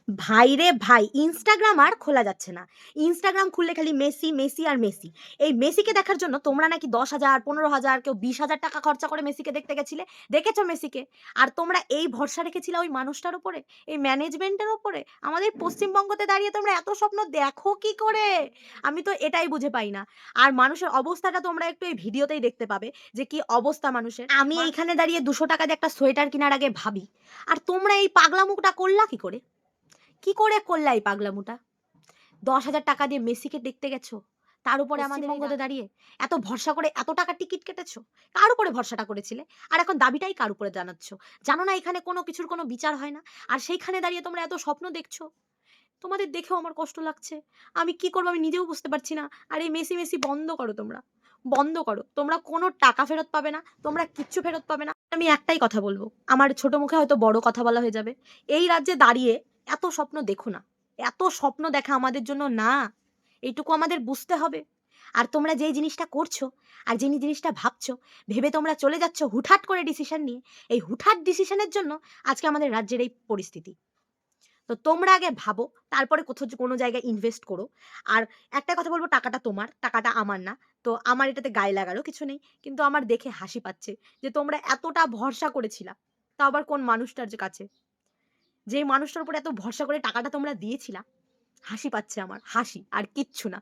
ভাই রে ভাই, ইনস্টাগ্রাম আর খোলা যাচ্ছে না। ইনস্টাগ্রাম খুললে খালি মেসি, মেসি আর মেসি। এই মেসিকে দেখার জন্য তোমরা নাকি ১০,০০০, ১৫,০০০, কেউ ২০,০০০ টাকা খরচা করে মেসিকে দেখতে গেছিলে। দেখেছো মেসিকে? আর তোমরা এই ভরসা রেখেছিলে ওই মানুষটার উপরে, এই ম্যানেজমেন্টের উপরে। আমাদের পশ্চিমবঙ্গতে দাঁড়িয়ে তোমরা এত স্বপ্ন দেখো কি করে? আমি তো এটাই বুঝে পাই না। আর মানুষের অবস্থাটা তোমরা একটু এই ভিডিওতেই দেখতে পাবে যে কি অবস্থা মানুষের। আমি এইখানে দাঁড়িয়ে ২০০ টাকা দিয়ে একটা সোয়েটার কেনার আগে ভাবি। আর তোমরা এই পাগলামোটা করলা কি করে? কি করে করলা এই পাগলামোটা? ১০,০০০ টাকা দিয়ে মেসিকে দেখতে গেছো। তার উপরে আমাদের পশ্চিমবঙ্গতে দাঁড়িয়ে এত ভরসা করে এত টাকার টিকিট কেটেছো। কার উপরে ভরসাটা করেছিলে? আর এখন দাবিটাই কার উপরে জানাচ্ছ? জানো না এখানে কোনো কিছুর কোনো বিচার হয় না? আর সেইখানে দাঁড়িয়ে তোমরা এত স্বপ্ন দেখছো। তোমাদের দেখেও আমার কষ্ট লাগছে। আমি কি করব আমি নিজেও বুঝতে পারছি না। আর এই মেসি, মেসি বন্ধ করো তোমরা। বন্ধ করো। তোমরা কোনো টাকা ফেরত পাবে না। তোমরা কিচ্ছু ফেরত পাবে না। আমি একটাই কথা বলব। আমার ছোট মুখে হয়তো বড় কথা বলা হয়ে যাবে। এই রাজ্যে দাঁড়িয়ে এত স্বপ্ন দেখো না। এত স্বপ্ন দেখা আমাদের জন্য না। এইটুকু আমাদের বুঝতে হবে। আর তোমরা যেই জিনিসটা করছো আর যে জিনিসটা ভাবছো, ভেবে তোমরা চলে যাচ্ছ হুটহাট করে ডিসিশন নিয়ে। এই হুটহাট ডিসিশনের জন্য আজকে আমাদের রাজ্যের এই পরিস্থিতি। তো তোমরা আগে ভাবো, তারপরে কোথাও কোনো জায়গায় ইনভেস্ট করো। আর একটা কথা বলবো, টাকাটা তোমার, টাকাটা আমার না। তো আমার এটাতে গায়ে লাগারও কিছু নেই। কিন্তু আমার দেখে হাসি পাচ্ছে যে তোমরা এতটা ভরসা করেছিলা। তাও আবার কোন মানুষটার যে কাছে। যেই মানুষটার উপর এত ভরসা করে টাকাটা তোমরা দিয়েছিলা, হাসি পাচ্ছে আমার, হাসি আর কিচ্ছু না।